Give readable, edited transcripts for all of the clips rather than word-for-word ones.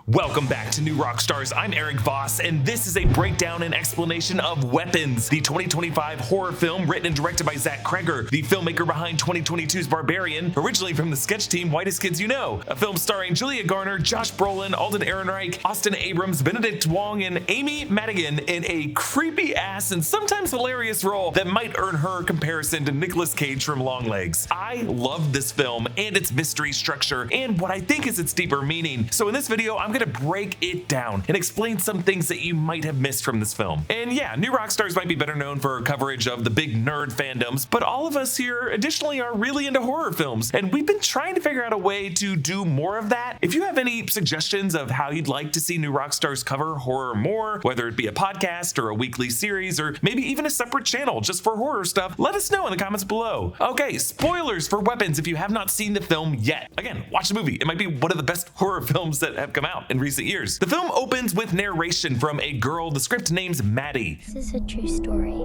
Welcome back to New Rockstars. I'm Erik Voss, and this is a breakdown and explanation of Weapons, the 2025 horror film written and directed by Zach Cregger, the filmmaker behind 2022's Barbarian, originally from the sketch team Whitest Kids You Know, a film starring Julia Garner, Josh Brolin, Alden Ehrenreich, Austin Abrams, Benedict Wong, and Amy Madigan in a creepy-ass and sometimes hilarious role that might earn her a comparison to Nicolas Cage from Longlegs. I love this film and its mystery structure and what I think is its deeper meaning. So in this video, I'm gonna break it down and explain some things that you might have missed from this film. And yeah, New Rockstars might be better known for coverage of the big nerd fandoms, but all of us here additionally are really into horror films, and we've been trying to figure out a way to do more of that. If you have any suggestions of how you'd like to see New Rockstars cover horror more, whether it be a podcast or a weekly series, or maybe even a separate channel just for horror stuff, let us know in the comments below. Okay, spoilers for Weapons if you have not seen the film yet. Again, watch the movie. It might be one of the best horror films that have come out in recent years. The film opens with narration from a girl the script names Maddie. This is a true story.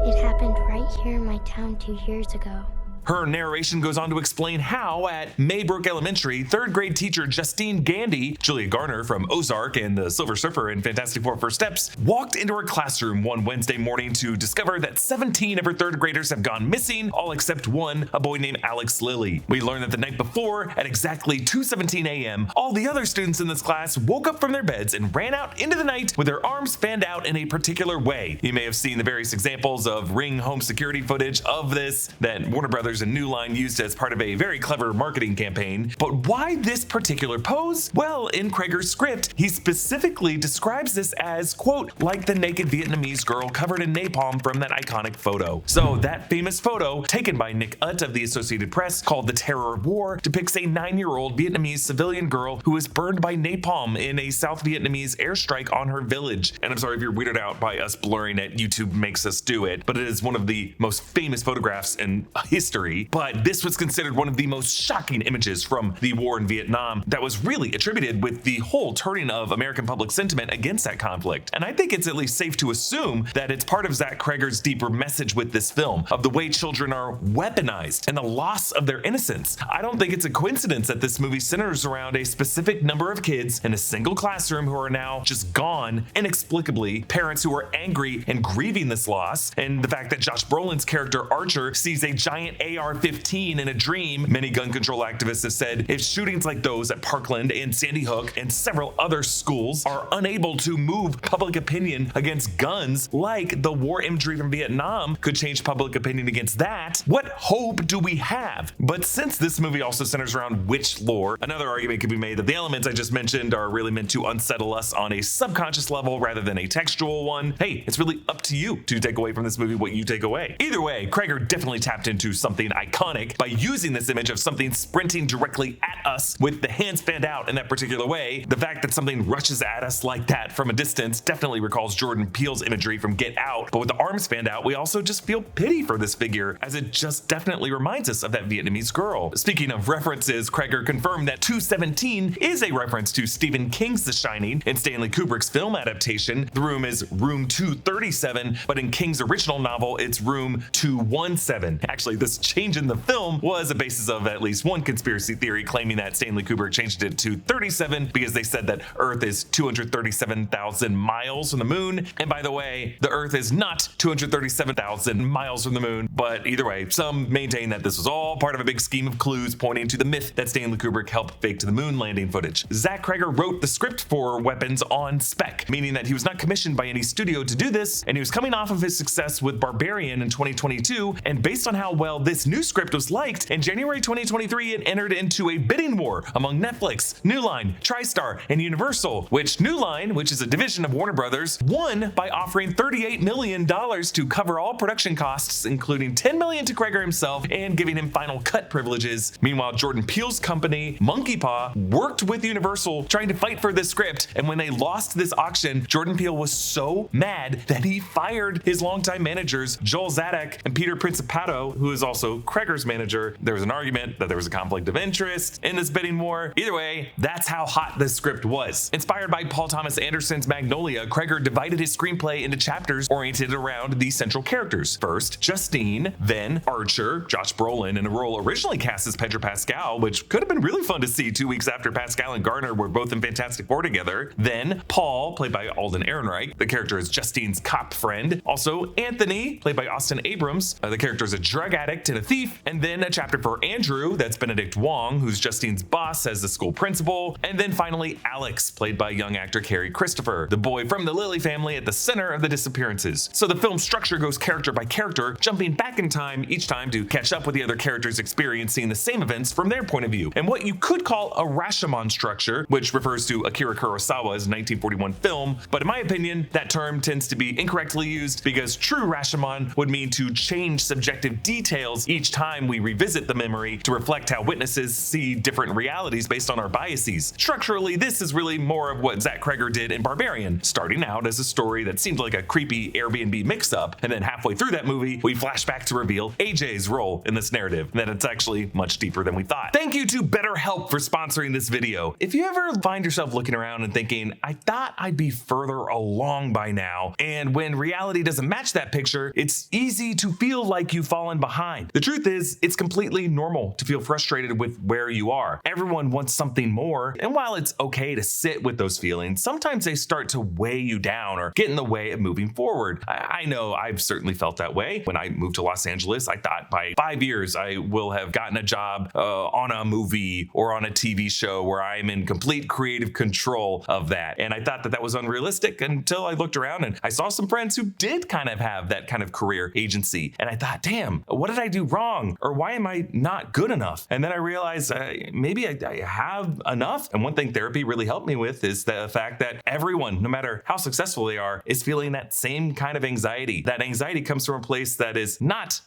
It happened right here in my town 2 years ago. Her narration goes on to explain how, at Maybrook Elementary, third grade teacher Justine Gandy, Julia Garner from Ozark and the Silver Surfer in Fantastic Four First Steps, walked into her classroom one Wednesday morning to discover that 17 of her third graders have gone missing, all except one, a boy named Alex Lilly. We learn that the night before, at exactly 2:17 a.m., all the other students in this class woke up from their beds and ran out into the night with their arms fanned out in a particular way. You may have seen the various examples of Ring home security footage of this that Warner Brothers and New Line used as part of a very clever marketing campaign. But why this particular pose? Well, in Cregger's script, he specifically describes this as, quote, like the naked Vietnamese girl covered in napalm from that iconic photo. So that famous photo, taken by Nick Ut of the Associated Press, called The Terror of War, depicts a 9-year-old Vietnamese civilian girl who was burned by napalm in a South Vietnamese airstrike on her village. And I'm sorry if you're weirded out by us blurring it, YouTube makes us do it, but it is one of the most famous photographs in history. But this was considered one of the most shocking images from the war in Vietnam that was really attributed with the whole turning of American public sentiment against that conflict. And I think it's at least safe to assume that it's part of Zach Cregger's deeper message with this film of the way children are weaponized and the loss of their innocence. I don't think it's a coincidence that this movie centers around a specific number of kids in a single classroom who are now just gone inexplicably, parents who are angry and grieving this loss, and the fact that Josh Brolin's character Archer sees a giant AR-15 in a dream. Many gun control activists have said if shootings like those at Parkland and Sandy Hook and several other schools are unable to move public opinion against guns, like the war imagery from Vietnam could change public opinion against that, what hope do we have? But since this movie also centers around witch lore, another argument could be made that the elements I just mentioned are really meant to unsettle us on a subconscious level rather than a textual one. Hey, it's really up to you to take away from this movie what you take away. Either way, Cregger definitely tapped into something iconic by using this image of something sprinting directly at us with the hands fanned out in that particular way. The fact that something rushes at us like that from a distance definitely recalls Jordan Peele's imagery from Get Out, but with the arms fanned out, we also just feel pity for this figure, as it just definitely reminds us of that Vietnamese girl. Speaking of references, Cregger confirmed that 217 is a reference to Stephen King's The Shining and Stanley Kubrick's film adaptation. The room is room 237, but in King's original novel, it's room 217. Actually, this change in the film was a basis of at least one conspiracy theory claiming that Stanley Kubrick changed it to 37 because they said that Earth is 237,000 miles from the moon. And by the way, the Earth is not 237,000 miles from the moon, but either way, some maintain that this was all part of a big scheme of clues pointing to the myth that Stanley Kubrick helped fake to the moon landing footage. Zach Cregger wrote the script for Weapons on spec, meaning that he was not commissioned by any studio to do this, and he was coming off of his success with Barbarian in 2022, and based on how well this new script was liked, in January 2023 it entered into a bidding war among Netflix, New Line, TriStar, and Universal, which New Line, which is a division of Warner Brothers, won by offering $38 million to cover all production costs, including $10 million to Cregger himself and giving him final cut privileges. Meanwhile, Jordan Peele's company, Monkey Paw, worked with Universal trying to fight for this script, and when they lost this auction, Jordan Peele was so mad that he fired his longtime managers, Joel Zadek and Peter Principato, who is also also Cregger's manager. There was an argument that there was a conflict of interest in this bidding war. Either way, that's how hot this script was. Inspired by Paul Thomas Anderson's Magnolia, Cregger divided his screenplay into chapters oriented around these central characters. First, Justine, then Archer, Josh Brolin in a role originally cast as Pedro Pascal, which could have been really fun to see 2 weeks after Pascal and Garner were both in Fantastic Four together. Then Paul, played by Alden Ehrenreich, the character is Justine's cop friend. Also Anthony, played by Austin Abrams, the character is a drug addict and a thief. And then a chapter for Andrew, that's Benedict Wong, who's Justine's boss as the school principal. And then finally Alex, played by young actor Carrie Christopher, the boy from the Lilly family at the center of the disappearances. So the film's structure goes character by character, jumping back in time each time to catch up with the other characters experiencing the same events from their point of view. And what you could call a Rashomon structure, which refers to Akira Kurosawa's 1941 film, but in my opinion, that term tends to be incorrectly used because true Rashomon would mean to change subjective details each time we revisit the memory to reflect how witnesses see different realities based on our biases. Structurally, this is really more of what Zach Cregger did in Barbarian, starting out as a story that seemed like a creepy Airbnb mix-up, and then halfway through that movie, we flash back to reveal AJ's role in this narrative, and that it's actually much deeper than we thought. Thank you to BetterHelp for sponsoring this video. If you ever find yourself looking around and thinking, I thought I'd be further along by now, and when reality doesn't match that picture, it's easy to feel like you've fallen behind. The truth is, it's completely normal to feel frustrated with where you are. Everyone wants something more, and while it's okay to sit with those feelings, sometimes they start to weigh you down or get in the way of moving forward. I know I've certainly felt that way. When I moved to Los Angeles, I thought by 5 years I will have gotten a job on a movie or on a TV show where I'm in complete creative control of that. And I thought that that was unrealistic until I looked around and I saw some friends who did kind of have that kind of career agency. And I thought, damn, what did I do wrong? Or why am I not good enough? And then I realized maybe I have enough. And one thing therapy really helped me with is the fact that everyone, no matter how successful they are, is feeling that same kind of anxiety. That anxiety comes from a place that is not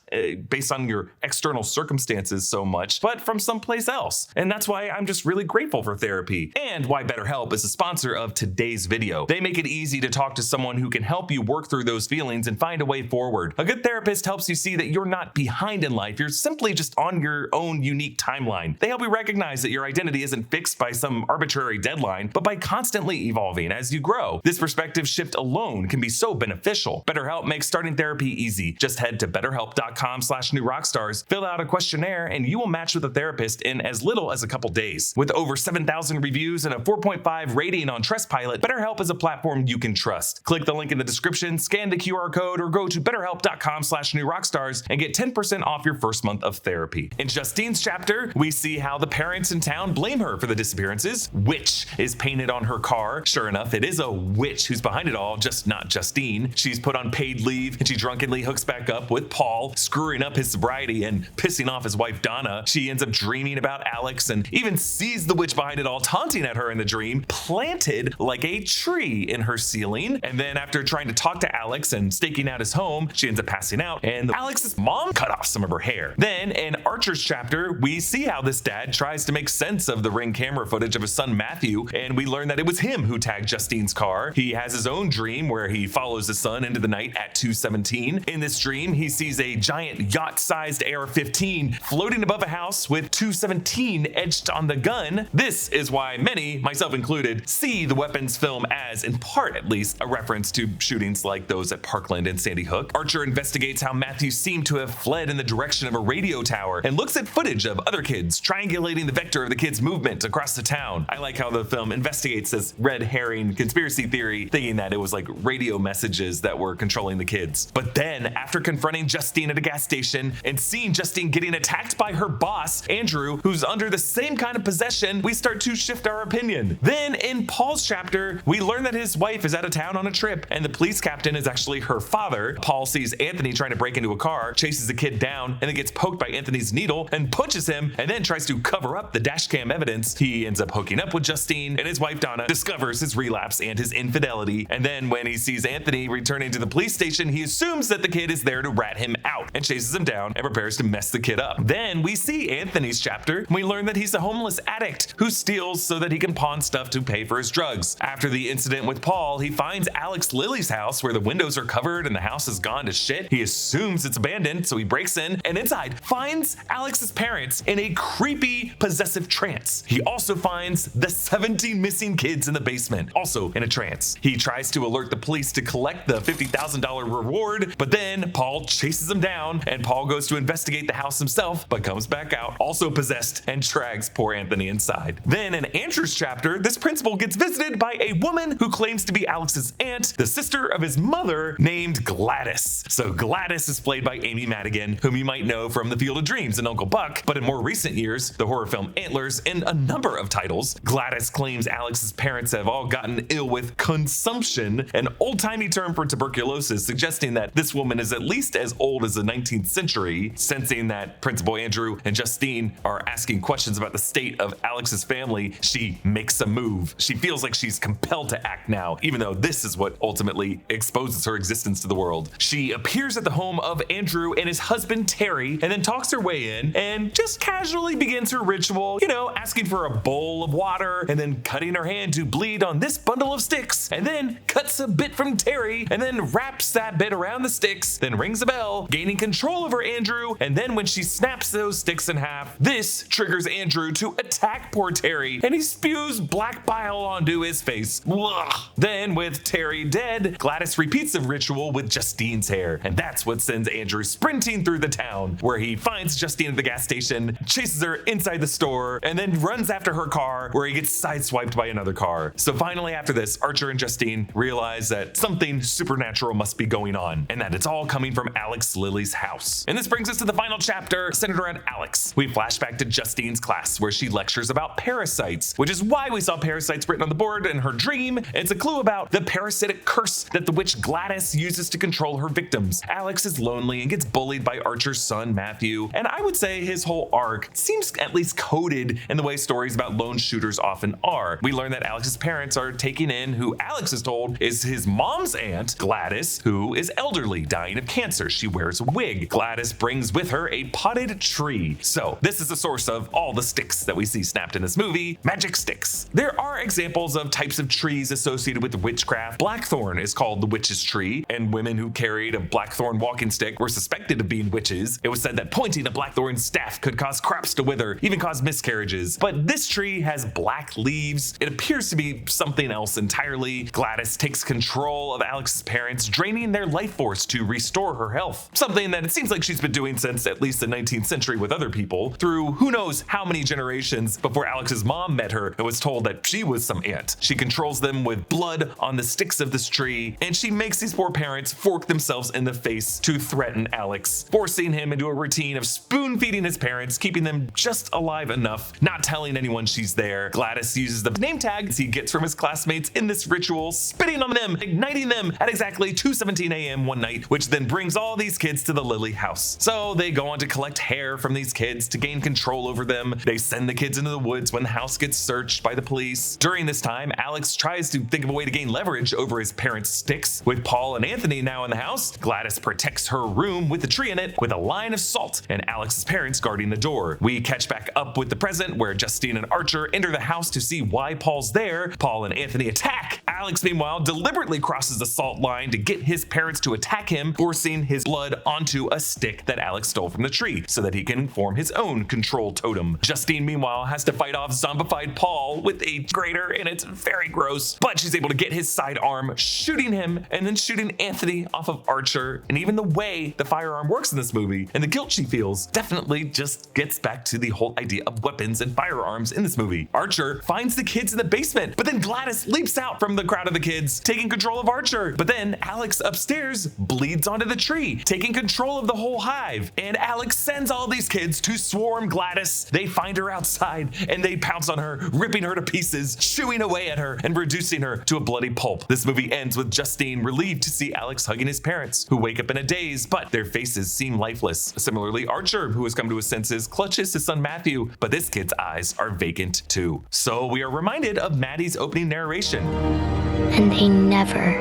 based on your external circumstances so much, but from someplace else. And that's why I'm just really grateful for therapy, and why BetterHelp is a sponsor of today's video. They make it easy to talk to someone who can help you work through those feelings and find a way forward. A good therapist helps you see that you're not behind in life, you're simply just on your own unique timeline. They help you recognize that your identity isn't fixed by some arbitrary deadline, but by constantly evolving as you grow. This perspective shift alone can be so beneficial. BetterHelp makes starting therapy easy. Just head to betterhelp.com/newrockstars, fill out a questionnaire, and you will match with a therapist in as little as a couple days. With over 7,000 reviews and a 4.5 rating on Trustpilot, BetterHelp is a platform you can trust. Click the link in the description, scan the QR code, or go to betterhelp.com/newrockstars and get 10% off your first month of therapy. In Justine's chapter, we see how the parents in town blame her for the disappearances. Witch is painted on her car. Sure enough, it is a witch who's behind it all, just not Justine. She's put on paid leave and she drunkenly hooks back up with Paul, screwing up his sobriety and pissing off his wife Donna. She ends up dreaming about Alex and even sees the witch behind it all taunting at her in the dream, planted like a tree in her ceiling. And then after trying to talk to Alex and staking out his home, she ends up passing out and Alex's mom cut off some of her hair. Then in Archer's chapter, we see how this dad tries to make sense of the Ring camera footage of his son Matthew, and we learn that it was him who tagged Justine's car. He has his own dream where he follows his son into the night at 2:17. In this dream, he sees a giant yacht-sized AR-15 floating above a house with 217 etched on the gun. This is why many, myself included, see the weapons film as, in part at least, a reference to shootings like those at Parkland and Sandy Hook. Archer investigates how Matthew seemed to have fled in the direction of a radio tower and looks at footage of other kids triangulating the vector of the kids' movement across the town. I like how the film investigates this red herring conspiracy theory, thinking that it was like radio messages that were controlling the kids. But then, after confronting Justine at a gas station and seeing Justine getting attacked by her boss, Andrew, who's under the same kind of possession, we start to shift our opinion. Then in Paul's chapter, we learn that his wife is out of town on a trip and the police captain is actually her father. Paul sees Anthony trying to break into a car, chases the kid down, and then gets poked by Anthony's needle and punches him, and then tries to cover up the dash cam evidence. He ends up hooking up with Justine, and his wife Donna discovers his relapse and his infidelity. And then when he sees Anthony returning to the police station, he assumes that the kid is there to rat him out and chases him down and prepares to mess the kid up. Then we see Anthony's chapter, and we learn that he's a homeless addict who steals so that he can pawn stuff to pay for his drugs. After the incident with Paul, he finds Alex Lily's house where the windows are covered and the house has gone to shit. He assumes it's abandoned, so he breaks in basement and inside finds Alex's parents in a creepy, possessive trance. He also finds the 17 missing kids in the basement, also in a trance. He tries to alert the police to collect the $50,000 reward, but then Paul chases him down, and Paul goes to investigate the house himself, but comes back out, also possessed, and drags poor Anthony inside. Then in Andrew's chapter, this principal gets visited by a woman who claims to be Alex's aunt, the sister of his mother, named Gladys. So Gladys is played by Amy Madigan, whom you might know from The Field of Dreams and Uncle Buck, but in more recent years, the horror film Antlers, and a number of titles. Gladys claims Alex's parents have all gotten ill with consumption, an old-timey term for tuberculosis, suggesting that this woman is at least as old as the 19th century. Sensing that Principal Andrew and Justine are asking questions about the state of Alex's family, she makes a move. She feels like she's compelled to act now, even though this is what ultimately exposes her existence to the world. She appears at the home of Andrew and his husband Terry, and then talks her way in and just casually begins her ritual, asking for a bowl of water and then cutting her hand to bleed on this bundle of sticks, and then cuts a bit from Terry and then wraps that bit around the sticks, then rings a bell, gaining control over Andrew, and then when she snaps those sticks in half, this triggers Andrew to attack poor Terry, and he spews black bile onto his face. Ugh. Then with Terry dead, Gladys repeats the ritual with Justine's hair, and that's what sends Andrew sprinting through the town, where he finds Justine at the gas station, chases her inside the store, and then runs after her car, where he gets sideswiped by another car. So finally after this, Archer and Justine realize that something supernatural must be going on, and that it's all coming from Alex Lilly's house. And this brings us to the final chapter, centered around Alex. We flash back to Justine's class, where she lectures about parasites, which is why we saw parasites written on the board in her dream. It's a clue about the parasitic curse that the witch Gladys uses to control her victims. Alex is lonely and gets bullied by Archer's son, Matthew, and I would say his whole arc seems at least coded in the way stories about lone shooters often are. We learn that Alex's parents are taking in who Alex is told is his mom's aunt, Gladys, who is elderly, dying of cancer. She wears a wig. Gladys brings with her a potted tree. So this is the source of all the sticks that we see snapped in this movie, magic sticks. There are examples of types of trees associated with witchcraft. Blackthorn is called the witch's tree, and women who carried a blackthorn walking stick were suspected of being witches. It was said that pointing a blackthorn staff could cause crops to wither, even cause miscarriages. But this tree has black leaves. It appears to be something else entirely. Gladys takes control of Alex's parents, draining their life force to restore her health. Something that it seems like she's been doing since at least the 19th century with other people, through who knows how many generations before Alex's mom met her and was told that she was some aunt. She controls them with blood on the sticks of this tree, and she makes these poor parents fork themselves in the face to threaten Alex, forcing him into a routine of spoon feeding his parents, keeping them just alive enough, not telling anyone she's there. Gladys uses the name tags he gets from his classmates in this ritual, spitting on them, igniting them at exactly 2:17 a.m. one night, which then brings all these kids to the Lilly house. So they go on to collect hair from these kids to gain control over them. They send the kids into the woods when the house gets searched by the police. During this time, Alex tries to think of a way to gain leverage over his parents' sticks. With Paul and Anthony now in the house, Gladys protects her room with the tree in it with a line of salt, and Alex's parents guarding the door. We catch back up with the present, where Justine and Archer enter the house to see why Paul's there. Paul and Anthony attack. Alex, meanwhile, deliberately crosses the salt line to get his parents to attack him, forcing his blood onto a stick that Alex stole from the tree so that he can form his own control totem. Justine, meanwhile, has to fight off zombified Paul with a grater, and it's very gross, but she's able to get his sidearm, shooting him and then shooting Anthony off of Archer. And even the way the firearm works in this movie and the guilt she feels definitely just gets back to the whole idea of weapons and firearms in this movie. Archer finds the kids in the basement, but then Gladys leaps out from the crowd of the kids, taking control of Archer. But then Alex upstairs bleeds onto the tree, taking control of the whole hive. And Alex sends all these kids to swarm Gladys. They find her outside and they pounce on her, ripping her to pieces, chewing away at her and reducing her to a bloody pulp. This movie ends with Justine relieved to see Alex hugging his parents, who wake up in a daze, but their faces seem lifeless. Similarly, Archer, who has come to his senses, clutches his son Matthew, but this kid's eyes are vacant too. So we are reminded of Maddie's opening narration. And they never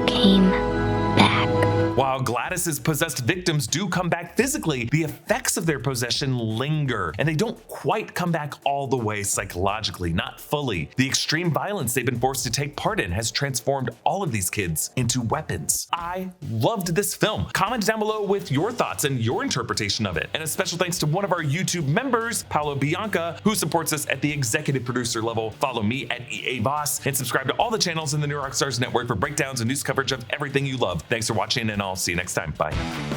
came back. While Gladys's possessed victims do come back physically, the effects of their possession linger, and they don't quite come back all the way psychologically, not fully. The extreme violence they've been forced to take part in has transformed all of these kids into weapons. I loved this film. Comment down below with your thoughts and your interpretation of it. And a special thanks to one of our YouTube members, Paulo Bianca, who supports us at the executive producer level. Follow me at Erik Voss and subscribe to all the channels in the new Rockstars network for breakdowns and news coverage of everything you love. Thanks for watching, and I'll see you next time. Bye.